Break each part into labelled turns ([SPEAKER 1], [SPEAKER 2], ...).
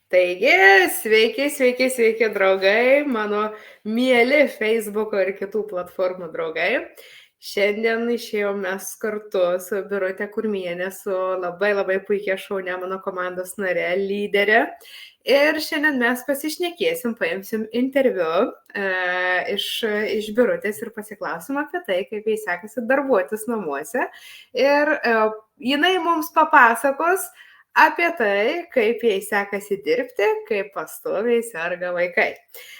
[SPEAKER 1] Taigi, sveiki, draugai, mano mieli Facebook'o ir kitų platformų draugai. Šiandien išėjom mes kartu su Birute Kurmienė, su labai puikia šaunia mano komandos nare, lyderė. Ir šiandien mes pasišnekėsim, paimsim interviu iš Birutės ir pasiklausim apie tai, kaip jai sekasi darbuotis namuose. Ir jinai mums papasakos apie tai, kaip jai sekasi dirbti, kaip pastoviai serga vaikai.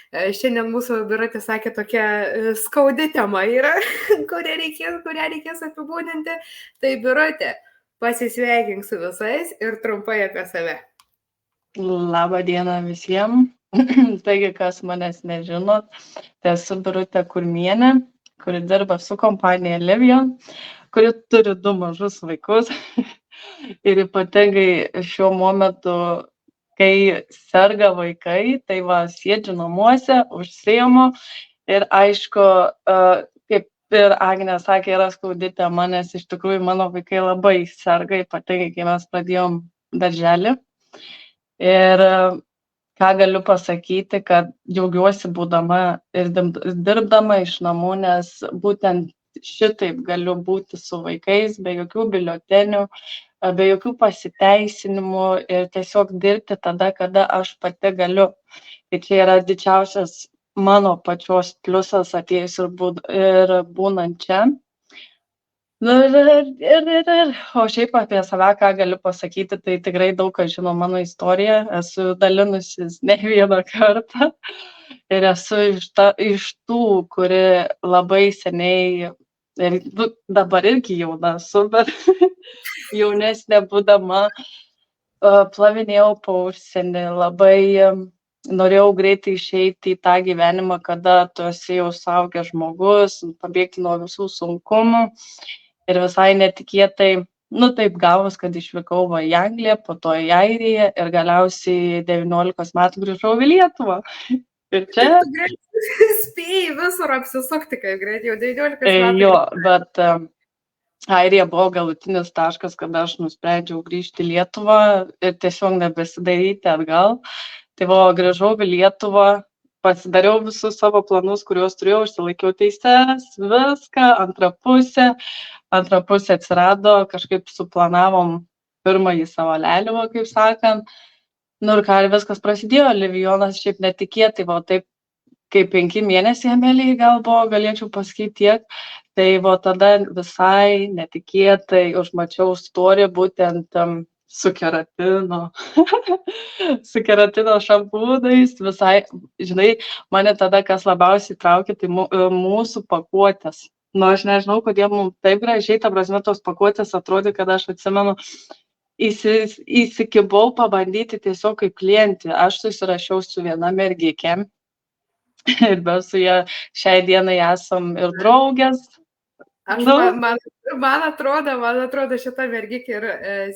[SPEAKER 1] Šiandien mūsų Birutė sakė, tokia skaudi tema yra, kurią reikės apibūdinti. Tai Birutė, pasisveikink su visais ir trumpai apie save.
[SPEAKER 2] Labą dieną visiems. Taigi, kas manęs nežinot, tai esu Birutė Kurmienė, kuri dirba su kompanija Livion, kuri turi 2 mažus vaikus. Ir ypatingai šiuo momentu, kai serga vaikai, tai sėdžiu namuose, užsiimu. Ir aišku, kaip ir Agnė sakė, yra skaudi tema, nes iš tikrųjų mano vaikai labai serga, ypatingai kai mes pradėjom darželį. Ir ką galiu pasakyti, kad džiaugiuosi būdama ir dirbdama iš namų, nes būtent šitaip galiu būti su vaikais, be jokių biuletenių, be jokių pasiteisinimų ir tiesiog dirbti tada, kada aš pati galiu. Tai čia yra didžiausias mano pačios pliusas atėjus ir būnant čia. O šiaip apie save, ką galiu pasakyti, tai tikrai daug kas žino mano istoriją, esu dalinusis ne vieną kartą ir esu iš tų, kuri labai seniai, ir dabar irgi jauna esu, bet jaunesnė būdama, plavinėjau po užsienį, labai norėjau greitai išeiti į tą gyvenimą, kada tu esi jau suaugęs žmogus, pabėgti nuo visų sunkumų. Ir visai netikėtai, taip gavos, kad išvykau į Angliją, po to į Airiją ir galiausiai 19 metų grįžau į Lietuvą. Ir čia...
[SPEAKER 1] Tu greit spėjai visur apsisukti, kaip greit jau 19 metų.
[SPEAKER 2] Jo, bet Airija buvo galutinis taškas, kada aš nusprendžiau grįžti į Lietuvą ir tiesiog nebesidaryti atgal. Tai grįžau į Lietuvą, pasidariau visus savo planus, kuriuos turėjau, išsilaikiau teises, viską, antra pusė atsirado, kažkaip suplanavom pirmąjį savo lelivą, kaip sakant. Ir ką, viskas prasidėjo, Livionas šiaip netikėtai, taip kaip 5 mėnesiai Amelijai gal buvo, galėčiau pasakyti tiek. Tai tada visai netikėtai užmačiau istoriją būtent su keratino, su keratino šampūnais, visai, žinai, mane tada, kas labiausiai traukė, tai mūsų pakuotės. Aš nežinau, kodėl mums taip gražiai, ta prasme, tos pakuotės atrodė, kad aš atsimenu, įsikibau pabandyti tiesiog kaip klientė. Aš susirašiau su viena mergikė ir mes su ją šiai dienai esam ir draugės.
[SPEAKER 1] Man atrodo, šita mergikė ir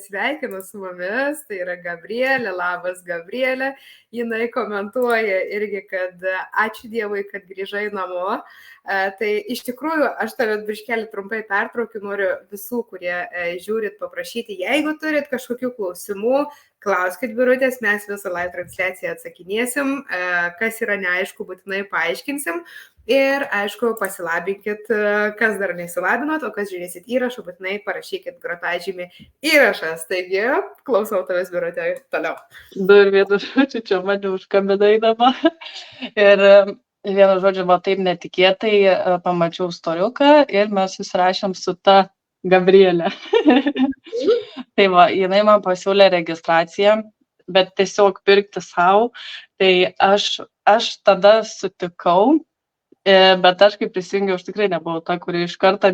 [SPEAKER 1] sveikinu su mumis, tai yra Gabrielė, labas Gabrielė, jinai komentuoja irgi, kad ačiū Dievui, kad grįžai namo. Tai iš tikrųjų, aš tave biškelį trumpai pertraukiu, noriu visų, kurie žiūrit, paprašyti, jeigu turit kažkokių klausimų, klauskit Birutės, mes visą live transliaciją atsakinėsim, kas yra neaišku, būtinai paaiškinsim. Ir, aišku, pasilabinkit, kas dar nesilabinot, o kas žiūrėsit įrašą, būtinai parašykit grotažymį įrašas. Taigi, klausau tavęs, Birutė, toliau.
[SPEAKER 2] Ir vienu žodžiu, čia mane užkabinai dabar. Ir vienu žodžiu, taip netikėtai pamačiau storiuką ir mes susirašėm su ta Gabrielė. Tai jinai man pasiūlė registraciją, bet tiesiog pirkti savo. Tai aš tada sutikau. Bet aš kaip prisijungiau, aš tikrai nebuvau ta, kuri iš karto,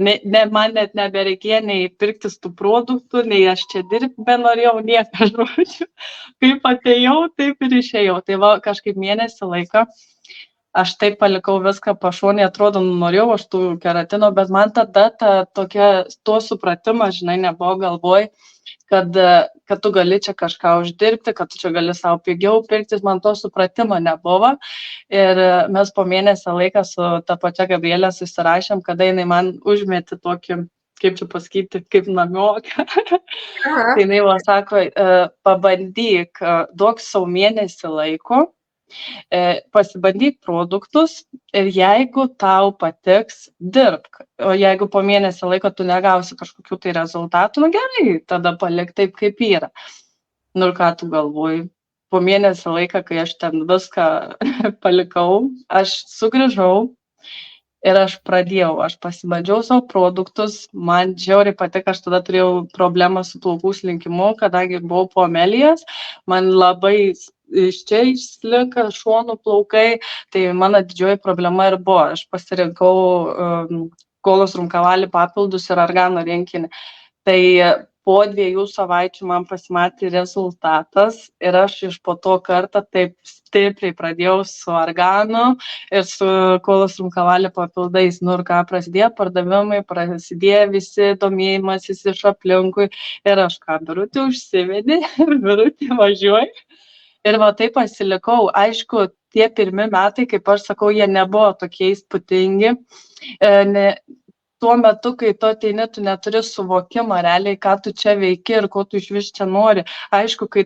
[SPEAKER 2] man net nebereikėjo nei pirktis tų produktų, nei aš čia dirbti benorėjau, nieką žodžiu. Kaip atėjau, taip ir išėjau. Tai kažkaip mėnesį laiką aš taip palikau viską pašonį, atrodo, norėjau aš tų keratino, bet man tada to supratimo, žinai, nebuvo galvoj, kad tu gali čia kažką uždirbti, kad tu čia gali savo pigiau pirktis, man to supratimo nebuvo. Ir mes po mėnesio laiką su ta pačia Gabrielė susirašėm, kada jinai man užmetė tokį kaip čia pasakyti, kaip namioka.
[SPEAKER 1] Aha.
[SPEAKER 2] Tai jinai va sako, pabandyk, duok savo mėnesį laiko, pasibandyk produktus ir jeigu tau patiks, dirbk. O jeigu po mėnesio laiko tu negausi kažkokių tai rezultatų, nu gerai, tada palik taip, kaip yra. Nu ir ką tu galvoji? Po mėnesio laiką, kai aš ten viską palikau, aš sugrįžau ir aš pasibandžiau savo produktus, man žiauriai patiko, aš tada turėjau problemą su plaukų slinkimu, kadangi buvau po Amelijos, man labai iš čia išslinka šonų plaukai, tai mano didžioji problema ir buvo, aš pasirinkau Kolos Rumkavalį papildus ir argano rinkinį. Tai po 2 savaičių man pasimatė rezultatas ir aš iš po to kartą taip stipriai pradėjau su arganu ir su Kolos Rumkavalį papildais. Nu ir ką, prasidėjo pardavimai, prasidėjo visi domėjimasis iš aplinkui ir aš ką, Birutė užsivedė, Birutė važiuoja. Ir va taip pasilikau. Aišku, tie pirmi metai, kaip aš sakau, jie nebuvo tokie įspūdingi. Tuo metu, kai tu ateini, tu neturi suvokimą realiai, ką tu čia veiki ir ko tu iš vis čia nori. Aišku, kai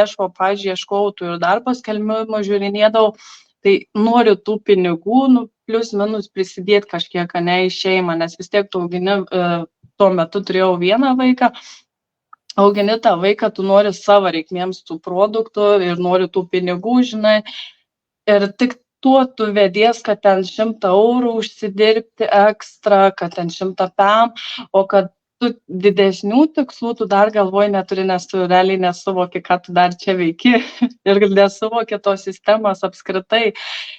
[SPEAKER 2] aš, pavyzdžiui, ieškojau tų ir darbo skelbimų žiūrinėdavau, tai noriu tų pinigų, nu, plius minus prisidėti kažkiek, ne, į šeimą, nes vis tiek tu augini, tuo metu turėjau vieną vaiką, augini tą vaiką, tu nori savo reikmėms tų produktų ir nori tų pinigų, žinai, ir tik tuo tu vedies, kad ten 100 eurų užsidirbti ekstra, kad ten 100 pem, o kad tu didesnių tikslų tu dar galvoji neturi, nes tu realiai nesuvoki, ką tu dar čia veiki ir nesuvoki tos sistemos apskritai.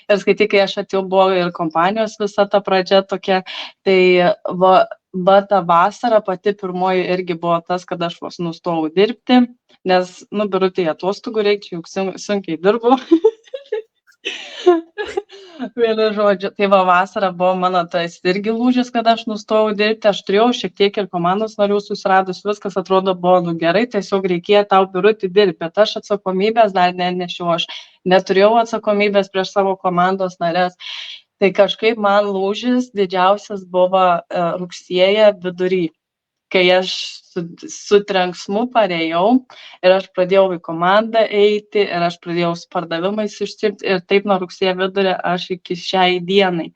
[SPEAKER 2] Ir skaitai, kai aš atėjau, buvo ir kompanijos visa ta pradžia tokia, tai va ta vasara pati pirmoji irgi buvo tas, kad aš vos nustojau dirbti, nes, nu, Birutė, atostogų reikia, juk sunkiai dirbu. Vienu žodžiu, tai va vasara buvo mano tas irgi lūžis, kad aš nustojau dirbti, aš turėjau šiek tiek ir komandos narių susiradus, viskas atrodo buvo nu gerai, tiesiog reikėjo tau, Birutė, dirbti, bet aš atsakomybės dar nenešiau, aš neturėjau atsakomybės prieš savo komandos narės. Tai kažkaip man lūžis didžiausias buvo rugsėjo vidury, kai aš su trenksmu parėjau ir aš pradėjau į komandą eiti ir aš pradėjau su pardavimais užsiimti ir taip nuo rugsėjo vidurio aš iki šiai dienai.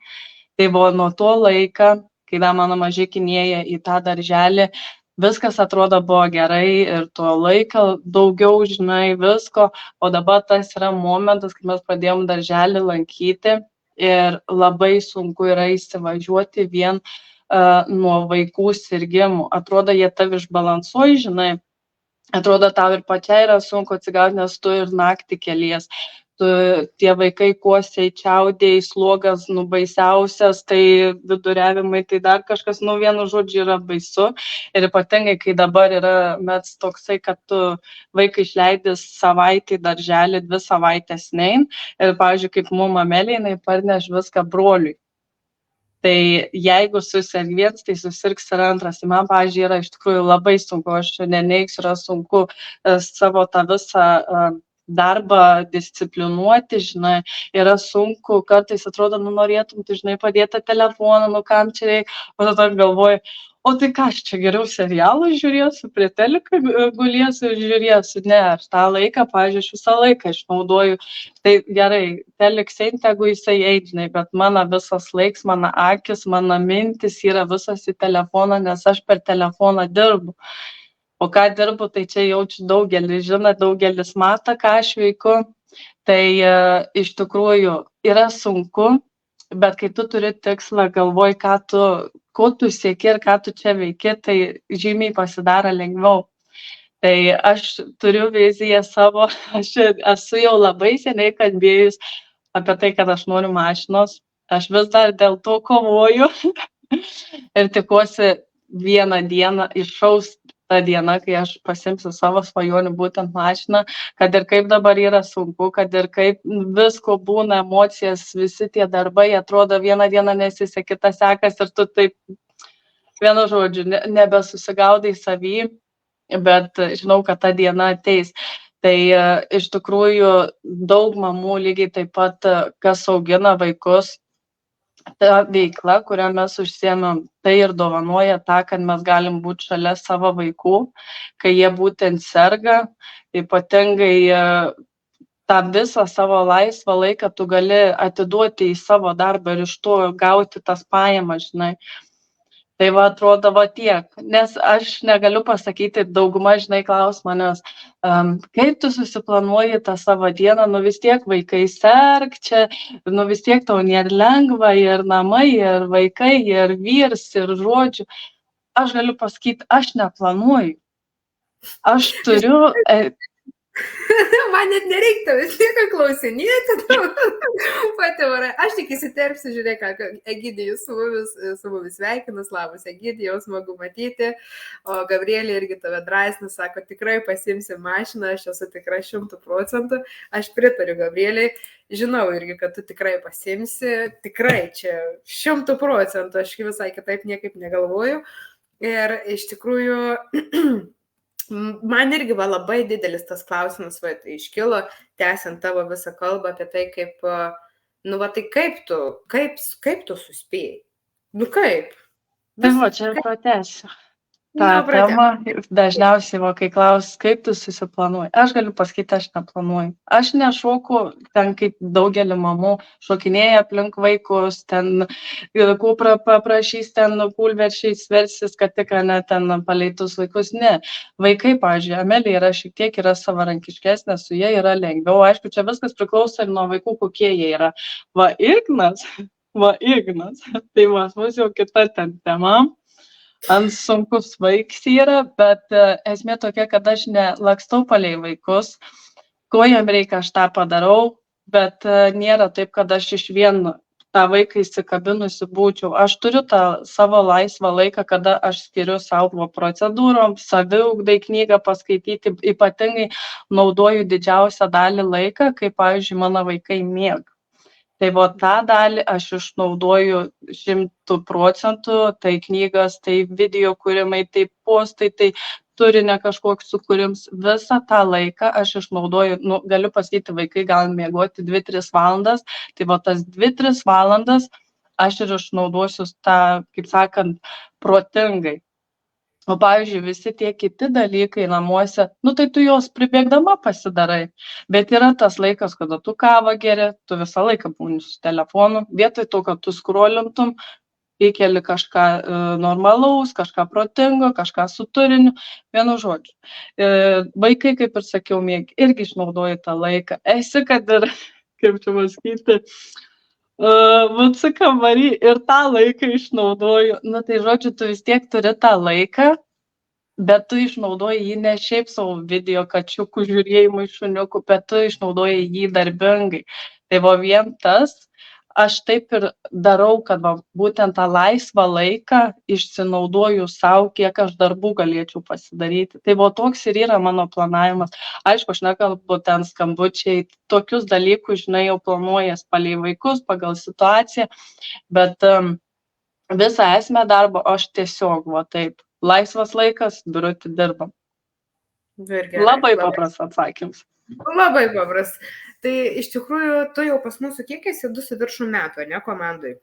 [SPEAKER 2] Tai buvo nuo to laika, kai dar mano mažiekinėje į tą darželį, viskas atrodo buvo gerai ir tuo laiką daugiau žinai visko, o dabar tas yra momentas, kai mes pradėjom darželį lankyti ir labai sunku yra įsivažiuoti vien nuo vaikų sirgimų. Atrodo, jie tavi išbalansuoja, žinai, atrodo, tau ir pačiai yra sunku atsigauti, nes tu ir naktį kelies. Tie vaikai kosiai, čiaudėjai, slogas, nu, baisiausias, tai viduriavimai, tai dar kažkas, nu, vienu žodžiu yra baisu. Ir ypatingai, kai dabar yra mets toksai, kad tu vaiką išleidęs savaitį darželį, 2 savaitės nein. Ir, pavyzdžiui, kaip mum Amelija, jinai parneš viską broliui. Tai jeigu susirg vienas, tai susirgs ir antras. Tai man, pavyzdžiui, yra iš tikrųjų labai sunku, aš neneiksiu, yra sunku savo tą visą darbą disciplinuoti, žinai, yra sunku, kartais atrodo, nu norėtum, tu žinai, padėti telefoną, nu kam čia reikia, o tada galvoju, o tai ką aš čia geriau serialą žiūrėsiu, prie telika gulėsiu ir žiūrėsiu, ne, aš tą laiką, pavyzdžiui, aš visą laiką išnaudoju, tai gerai, teliksai, tegu jisai eidžinai, bet mano visas laiks, mano akis, mano mintis yra visas į telefoną, nes aš per telefoną dirbu. O ką dirbu, tai čia jaučiu daugelis, žino, daugelis mato, ką aš veiku, tai iš tikrųjų yra sunku, bet kai tu turi tikslą, galvoj, ko tu sieki ir ką tu čia veiki, tai žymiai pasidaro lengviau. Tai aš turiu viziją savo, aš esu jau labai seniai kalbėjus apie tai, kad aš noriu mašinos, aš vis dar dėl to kovoju ir tikiuosi vieną dieną iššaus ta diena, kai aš pasimsiu savo svajonių būtent mašiną, kad ir kaip dabar yra sunku, kad ir kaip visko būna, emocijas, visi tie darbai, atrodo vieną dieną nesiseka, kita sekas ir tu taip, vienu žodžiu, nebesusigaudai savy, bet žinau, kad ta diena ateis. Tai iš tikrųjų daug mamų lygiai taip pat, kas augina vaikus, ta veikla, kurią mes užsiėmėm, tai ir dovanoja tą, kad mes galim būti šalia savo vaikų, kai jie būtent serga, ypatingai tą visą savo laisvą laiką tu gali atiduoti į savo darbą ir iš to gauti tas pajamas, žinai. Tai va atrodo va tiek, nes aš negaliu pasakyti, dauguma, žinai, klaus manęs, kaip tu susiplanuoji tą savo dieną, nu vis tiek vaikai serg čia, nu vis tiek tau nėra lengva ir namai, ir vaikai, ir vyrs, ir žodžiu. Aš galiu pasakyti, aš neplanuoju. Aš turiu,
[SPEAKER 1] Man net nereiktų vis tiek klausinėti. Pati varai. Aš tik įsiterpsiu, žiūrėk, Egidijus su mumis sveikinas, labas Egidijau, smagu matyti. O Gabrielė irgi tave draisna, sako, tikrai pasimsi mašiną, aš esu tikrai 100%. Aš pritariu Gabrielė, žinau irgi, kad tu tikrai pasimsi, tikrai čia 100%, aš visai kitaip niekaip negalvoju. Ir iš tikrųjų, man irgi va labai didelis tas klausimas, va, tai iškilo, tęsiant tavo visą kalbą apie tai, kaip, nu va, tai kaip tu suspėjai? Nu kaip?
[SPEAKER 2] tai va, čia pratęsiu. Ta tema dažniausiai, va, kai klaus, kaip tu susiplanuoji. Aš galiu pasakyti, aš neplanuoju. Aš nešoku ten kaip daugelį mamų, šokinėja aplink vaikus, ten ko paprašys, ten kūlveršiais versis, kad tik ne ten paleitus vaikus. Ne. Vaikai, pavyzdžiui, Amelija yra savarankiškesnė, su jie yra lengviau. Aišku, čia viskas priklauso ir nuo vaikų, kokie jie yra. Va, Ignas. Tai va, mūsų jau kita ten tema. Ant sunkus vaiks yra, bet esmė tokia, kad aš nelakstau palei vaikus, ko jam reikia, aš tą padarau, bet nėra taip, kad aš iš vien tą vaiką įsikabinusi būčiau. Aš turiu tą savo laisvą laiką, kada aš skiriu savo procedūrom, saviugdai knygą paskaityti, ypatingai naudoju didžiausią dalį laiką, kai, pavyzdžiui, mano vaikai miega. Tai va tą dalį aš išnaudoju 100%, tai knygas, tai video kūrimai, tai postai, tai turinio kažkoks sukūrims. Visą tą laiką aš išnaudoju, nu, galiu pasakyti, vaikai gali miegoti 2-3 valandas, tai va tas 2-3 valandas aš ir išnaudosiu tą, kaip sakant, protingai. O pavyzdžiui, visi tie kiti dalykai namuose, nu tai tu jos pribėgdama pasidarai, bet yra tas laikas, kada tu kavą geri, tu visą laiką būni su telefonu, vietoj to, kad tu skrolintum, įkeli kažką normalaus, kažką protingo, kažką su turiniu, vienu žodžiu. Vaikai, kaip ir sakiau, irgi išnaudoja tą laiką. Esi, kad ir, kaip čia pasakyti, mūsų kambarį ir tą laiką išnaudoju. Nu, tai žodžiu, tu vis tiek turi tą laiką, bet tu išnaudoji jį ne šiaip savo video kačiukų žiūrėjimui šuniukų, bet tu išnaudoji jį darbingai. Tai va vien tas, aš taip ir darau, kad va, būtent tą laisvą laiką išsinaudoju savo, kiek aš darbų galėčiau pasidaryti. Tai va toks ir yra mano planavimas. Aišku, aš nekalbu ten skambučiai, tokius dalykus, žinai, jau planuojas palei vaikus, pagal situaciją, bet visą esmę darbo aš tiesiog, va taip, laisvas laikas, biurutį dirbam. Labai paprastas atsakymas.
[SPEAKER 1] Labai paprastas. Tai iš tikrųjų, tu jau pas mūsų kiek esi 2,5 metų, ne, komandai,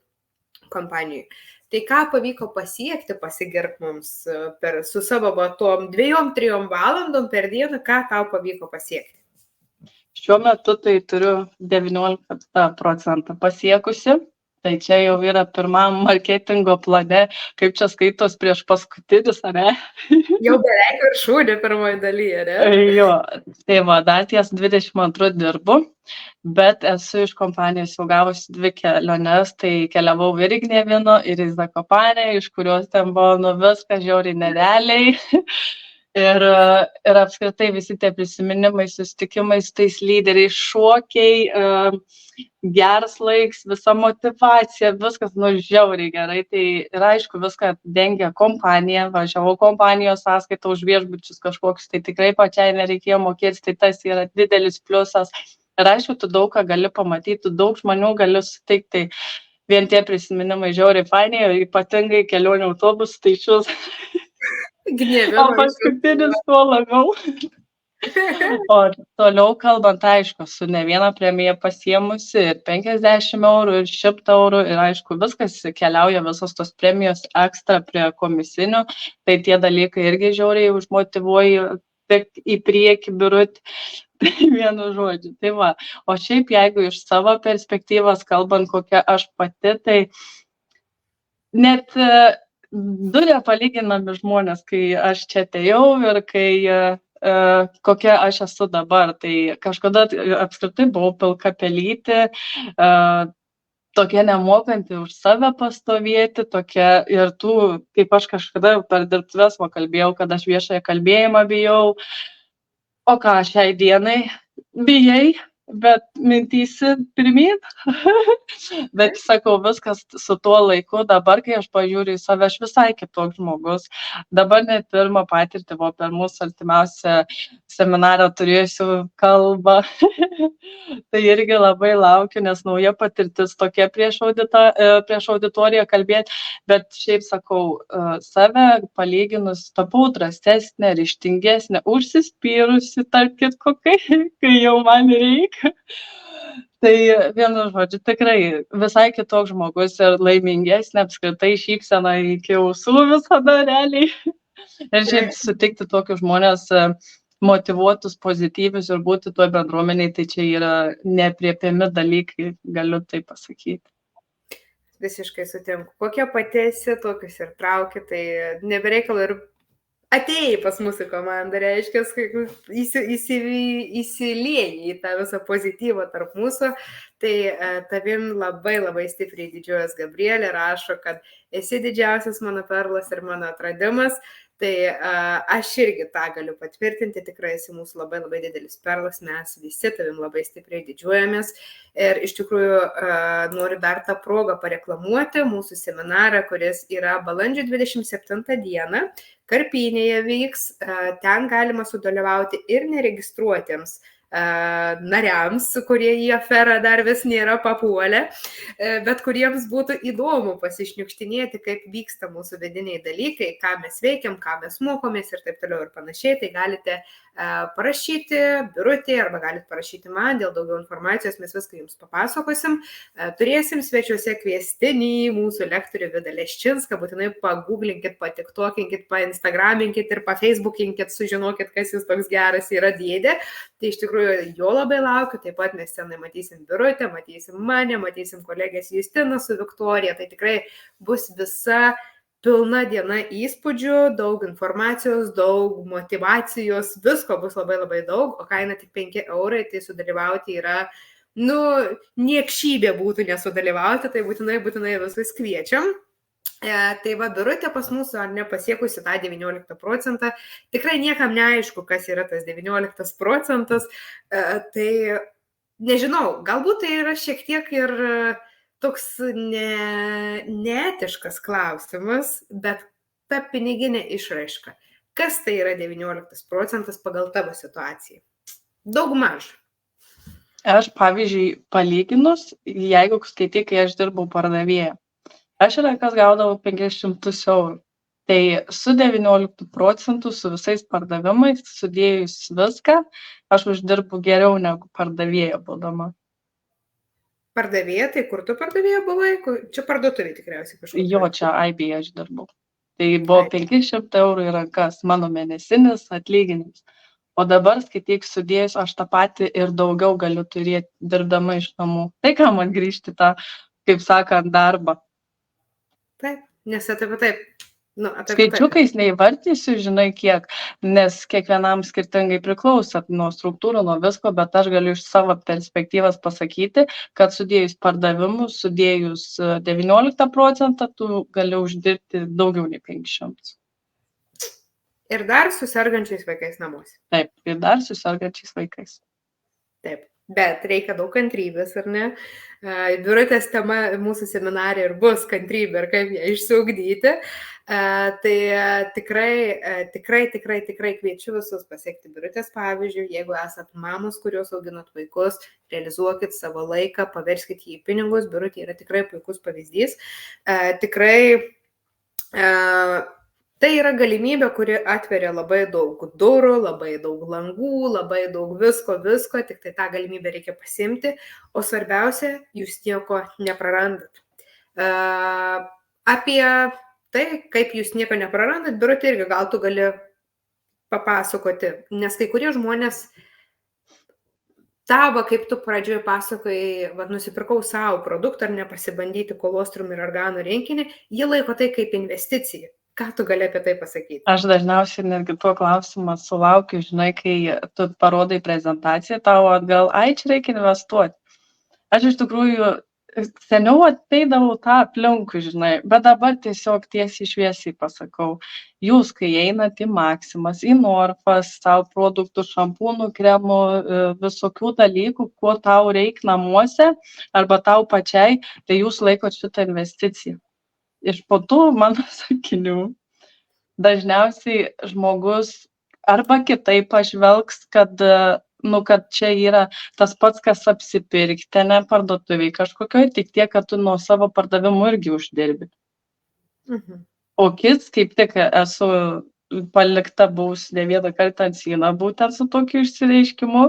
[SPEAKER 1] kompanijai. Tai ką pavyko pasiekti, pasigirk mums su savo tom 2-3 valandom per dieną, ką tau pavyko pasiekti?
[SPEAKER 2] Šiuo metu tai turiu 19% pasiekusi. Tai čia jau yra pirmam marketingo plane, kaip čia skaitos prieš paskutinis, ar ne?
[SPEAKER 1] Jau beveik viršūnė pirmoji dalyje, ne?
[SPEAKER 2] Jo, tai va, dar ties 22 dirbu, bet esu iš kompanijos jau gavusi 2 keliones, tai keliavau ir į Gnievino, ir į Zakopanę, iš kurios ten buvo nu viskas žiauriai nerealiai. Ir apskritai visi tie prisiminimai, susitikimai su tais lyderiais, šokiai, geras laiks, visa motivacija, viskas nu žiauriai gerai. Tai ir aišku, viską dengia kompanija, važiavau kompanijos sąskaitą už viešbučius kažkokius, tai tikrai pačiai nereikėjo mokėti, tai tas yra didelis pliusas. Ir aišku, tu daug ką gali pamatyti, daug žmonių gali sutikti, tai vien tie prisiminimai žiauriai fainiai, ypatingai kelionių autobusų, tai šios.
[SPEAKER 1] Gnievino.
[SPEAKER 2] O paskutinis tuo labiau. O toliau kalbant, aišku, su ne viena premija pasiemusi ir 50 eurų, ir 100 eurų, ir aišku, viskas keliauja, visos tos premijos ekstra prie komisinių, tai tie dalykai irgi žiauriai užmotyvuoja tik į priekį birutį. Tai vienu žodžiu. Tai va, o šiaip jeigu iš savo perspektyvos kalbant, kokia aš pati, tai net du nepalyginami žmonės, kai aš čia atėjau ir kai kokia aš esu dabar. Tai kažkada apskritai buvau pilka pelytė, tokia nemokanti už save pastovėti, tokia ir tų, kaip aš kažkada per dirbtuves kalbėjau, kad aš viešąją kalbėjimą bijau. O ką šiai dienai bijai, bet mintysi pirmyn. Bet sakau, viskas su tuo laiku, dabar, kai aš pažiūriu į save, aš visai kitoks žmogus. Dabar net pirmą patirtį buvo per mūsų artimiausią seminarą turėsiu kalbą. Tai irgi labai laukiu, nes nauja patirtis tokia prieš auditoriją kalbėti. Bet šiaip sakau, save palyginus tapau drąsesnė, ryžtingesnė, užsispyrusi, tarp kitko, kai jau man reikia. Tai vienu žodžiu, tikrai visai kitoks žmogus ir laimingesnė, apskritai šypsena iki ausų visada realiai. Ir šiaip sutikti tokius žmonės motyvuotus, pozityvius ir būti tuo bendruomeniai, tai čia yra neapriepiami dalykai, galiu tai pasakyti.
[SPEAKER 1] Visiškai sutinku. Kokia pati esi, tokius ir trauki, tai nebereikalo ir atėjai pas mūsų komandą, reiškia, įsiliejai į tą visą pozityvą tarp mūsų, tai tavim labai labai stipriai didžiuojas Gabrielė, rašo, kad esi didžiausias mano perlas ir mano atradimas. Tai aš irgi tą galiu patvirtinti, tikrai esi mūsų labai labai didelis perlas, mes visi tavim labai stipriai didžiuojamės ir iš tikrųjų noriu dar tą progą pareklamuoti mūsų seminarą, kuris yra balandžio 27 dieną, Karpynėje vyks, ten galima sudalyvauti ir neregistruotiems nariams, kurie į aferą dar vis nėra papuolę, bet kuriems būtų įdomu pasišniukštinėti, kaip vyksta mūsų vidiniai dalykai, ką mes veikiam, ką mes mokomės ir taip toliau ir panašiai, tai galite parašyti Birutei arba galite parašyti man, dėl daugiau informacijos mes viską jums papasakosim. Turėsim svečiuose kviestinį mūsų lektorių Vidą Leščinską, būtinai pagooglinkit, patiktokinkit, painstagraminkit ir pafacebookinkit, sužinokit, kas jis toks geras yra dėdė. Tai iš tikrųjų jo labai laukiu, taip pat mes tenai matysim Birutę, matysim mane, matysim kolegės Justiną su Viktorija, tai tikrai bus visa pilna diena įspūdžių, daug informacijos, daug motivacijos, visko bus labai labai daug, o kaina tik 5 eurai, tai sudalyvauti yra, niekšybė būtų nesudalyvauti, tai būtinai visus kviečiam. Tai va, Birutė pas mūsų ar nepasiekusi tą 19%, tikrai niekam neaišku, kas yra tas 19%, tai nežinau, galbūt tai yra šiek tiek ir toks neetiškas klausimas, bet ta piniginė išraiška. Kas tai yra 19% pagal tavo situaciją? Daug maž.
[SPEAKER 2] Aš, pavyzdžiui, palyginus, jeigu skaitai, kai aš dirbau pardavėją, aš į rankas gaudavau 500 eurų. Tai su 19% su visais pardavimais, sudėjus viską, aš uždirbu geriau negu pardavėja būdama.
[SPEAKER 1] Pardavėja, tai kur tu pardavėja buvai? Čia parduotuvė tikriausiai kažkur.
[SPEAKER 2] Jo, čia Aibėje aš dirbau. Tai buvo 500 eurų į rankas, mano mėnesinis atlyginimas. O dabar, skaityk, sudėjus, aš tą patį ir daugiau galiu turėti dirbdama iš namų. Tai ką man grįžti tą, kaip sakant, darbą.
[SPEAKER 1] Taip, nes taip.
[SPEAKER 2] Skaičiukais neįvardysiu, žinai kiek, nes kiekvienam skirtingai priklauso nuo struktūrų, nuo visko, bet aš galiu iš savo perspektyvos pasakyti, kad sudėjus pardavimus, sudėjus 19%, tu gali uždirbti daugiau nei 500.
[SPEAKER 1] Ir dar su sergančiais vaikais namuose.
[SPEAKER 2] Taip, ir dar su sergančiais vaikais.
[SPEAKER 1] Taip. Bet reikia daug kantrybės, ar ne? Birutės tema mūsų seminarė ir bus kantrybė ir kaip ją išsiugdyti. Tai tikrai kviečiu visus pasiekti Birutės pavyzdžių. Jeigu esat mamos, kurios auginat vaikus, realizuokit savo laiką, paverskit jį į pinigus. Birutė yra tikrai puikus pavyzdys. Tai yra galimybė, kuri atveria labai daug durų, labai daug langų, labai daug visko, tik tai tą galimybę reikia pasimti, o svarbiausia, jūs nieko neprarandat. Apie tai, kaip jūs nieko neprarandat, Birutė, irgi gal tu gali papasakoti, nes kai kurie žmonės tavo, kaip tu pradžioje pasakojai, nusipirkau savo produktą ar nepasibandyti kolostrum ir organų rinkinį, jie laiko tai kaip investiciją. Ką tu gali apie tai pasakyti?
[SPEAKER 2] Aš dažniausiai netgi tuo klausimą sulaukiu, žinai, kai tu parodai prezentaciją, tau atgal, čia reikia investuoti. Aš iš tikrųjų seniau ateidavau tą aplinkui, žinai, bet dabar tiesiog tiesiai šviesiai pasakau, jūs, kai einat į Maximas, į Norfas, savo produktų, šampūnų, kremų, visokių dalykų, kuo tau reikia namuose arba tau pačiai, tai jūs laikot šitą investiciją. Iš po tų mano sakinių dažniausiai žmogus arba kitaip pažvelgs, kad čia yra tas pats, kas apsipirkti, ne parduotuviai kažkokioj, tik tiek, kad tu nuo savo pardavimų irgi uždirbi. O kits, kaip tik esu palikta buvus ne vieną kartą ant sieną būtent su tokiu išsireiškimu,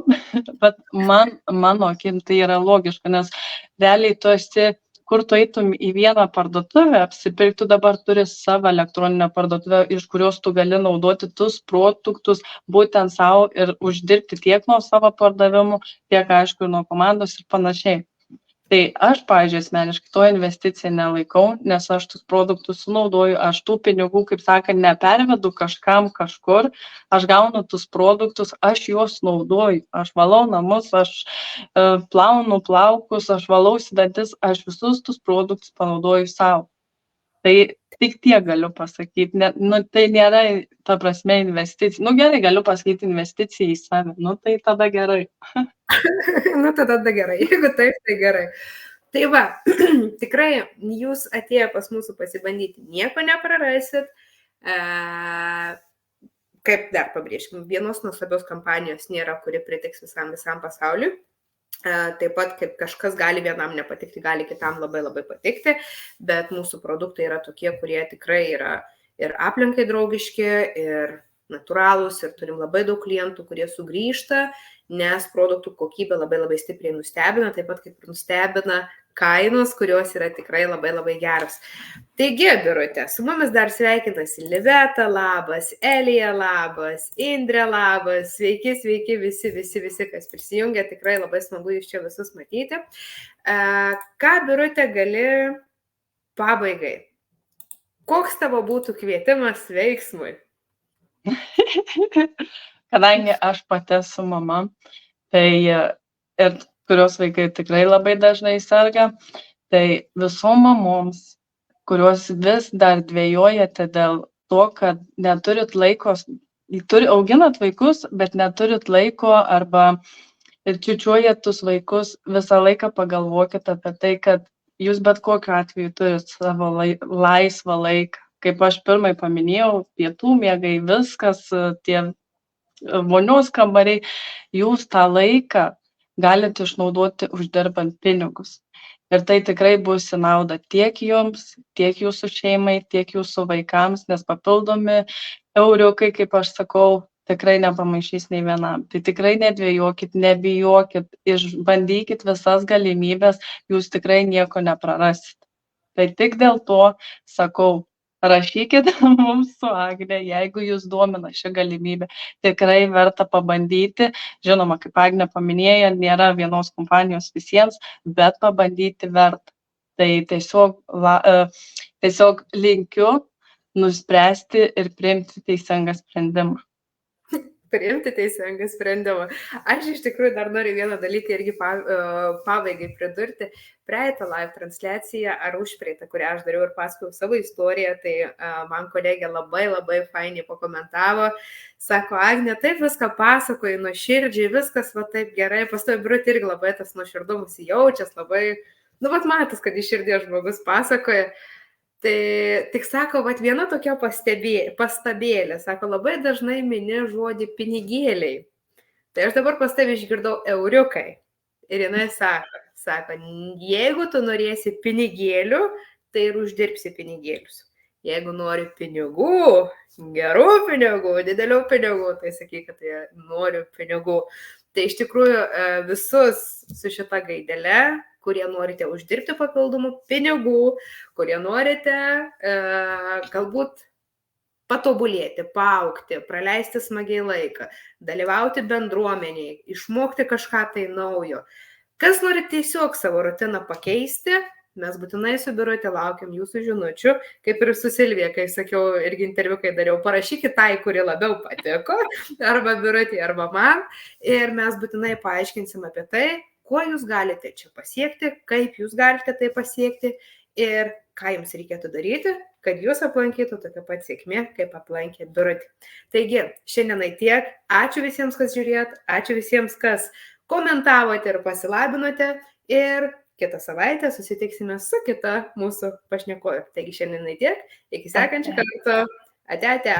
[SPEAKER 2] bet mano akim tai yra logiška, nes realiai tu esi, kur tu eitum į vieną parduotuvę, apsipirkti, tu dabar turi savo elektroninę parduotuvę, iš kurios tu gali naudoti tus produktus būtent savo ir uždirbti tiek nuo savo pardavimų, tiek, aišku, nuo komandos ir panašiai. Tai aš, pavyzdžiui, asmeniškai to investiciją nelaikau, nes aš tus produktus sunaudoju, aš tų pinigų, kaip sakant, nepervedu kažkam kažkur, aš gaunu tus produktus, aš juos naudoju, aš valau namus, aš plaunu plaukus, aš valausi dantis, aš visus tus produktus panaudoju savo. Tai tik tiek galiu pasakyti, tai nėra, ta prasme, investicija. Gerai, galiu pasakyti investiciją į save, tai tada gerai.
[SPEAKER 1] Tada gerai, jeigu taip, tai gerai. Tai va, tikrai jūs atėję pas mūsų pasibandyti, nieko neprarasit. Kaip dar pabrėžkim, vienos nuostabios kampanijos nėra, kuri pritiks visam pasauliu. Taip pat, kaip kažkas gali vienam nepatikti, gali kitam labai patikti, bet mūsų produktai yra tokie, kurie tikrai yra ir aplinkai draugiški, ir natūralūs, ir turim labai daug klientų, kurie sugrįžta, nes produktų kokybė labai stipriai nustebina, taip pat kaip ir nustebina kainos, kurios yra tikrai labai geros. Taigi, Birutė, su mumis dar sveikinasi Liveta, labas, Elija, labas, Indrė, labas, sveiki visi, kas prisijungia, tikrai labai smagu jūs čia visus matyti. Ką, Birutė, gali pabaigai? Koks tavo būtų kvietimas veiksmui?
[SPEAKER 2] Kadangi aš pati esu mama, tai ir kurios vaikai tikrai labai dažnai serga, tai visom mamoms, kurios vis dar dvejojate dėl to, kad neturit laiko, auginat vaikus, bet neturit laiko arba čiučiuojat tus vaikus, visą laiką pagalvokit apie tai, kad jūs bet kokiu atveju turit savo laisvą laiką. Kaip aš pirmai paminėjau, pietų miegai, viskas, tie vonios kambariai, jūs tą laiką galite išnaudoti uždirbant pinigus. Ir tai tikrai bus į naudą tiek jums, tiek jūsų šeimai, tiek jūsų vaikams, nes papildomi euriukai, kaip aš sakau, tikrai nepamaišys nei vienam. Tai tikrai nedvejokit, nebijokit, išbandykit visas galimybės, jūs tikrai nieko neprarasit. Tai tik dėl to sakau, rašykit mums su Agne, jeigu jūs domina ši galimybė. Tikrai verta pabandyti. Žinoma, kaip Agne paminėjo, nėra vienos kompanijos visiems, bet pabandyti verta. Tai tiesiog linkiu nuspręsti ir priimti teisingą sprendimą.
[SPEAKER 1] Priimti teisingą sprendimą. Aš iš tikrųjų dar noriu vieną dalyką irgi pabaigai pridurti. Praeitą live transliaciją ar užpraeitą, kurią aš dariau ir pasakojau savo istoriją, tai man kolegė labai fainiai pakomentavo. Sako, Agne, taip viską pasakoji nuoširdžiai, viskas va taip gerai. Pastovi Birutė irgi labai tas nuoširdumus jaučias, labai, matas, kad iš širdies žmogus pasakoja. Tai tik sako, viena tokia pastabėlė, sako, labai dažnai mini žodį pinigėliai. Tai aš dabar pas tavį išgirdau euriukai. Ir jinai sako, jeigu tu norėsi pinigėlių, tai ir uždirbsi pinigėlius. Jeigu nori pinigų, gerų pinigų, didelių pinigų, tai sakyk, kad tai noriu pinigų. Tai iš tikrųjų visus su šita gaidele, kurie norite uždirbti papildomų pinigų, kurie norite galbūt patobulėti, paaugti, praleisti smagiai laiką, dalyvauti bendruomeniai, išmokti kažką tai naujo. Kas nori tiesiog savo rutiną pakeisti, mes būtinai su Birute laukiam jūsų žinučių, kaip ir su Silvija, kai sakiau, irgi interviu, kai dariau, parašykit tai, kuri labiau patiko, arba Birutė, arba man, ir mes būtinai paaiškinsim apie tai, kuo jūs galite čia pasiekti, kaip jūs galite tai pasiekti ir ką jums reikėtų daryti, kad jūs aplankytų tokia pat sėkmė, kaip aplankė Birutė. Taigi, šiandienai tiek. Ačiū visiems, kas žiūrėt, ačiū visiems, kas komentavote ir pasilabinote. Ir kitą savaitę susitiksime su kita mūsų pašnekovė. Taigi, šiandienai tiek. Iki sekančio karto. Ate, ate.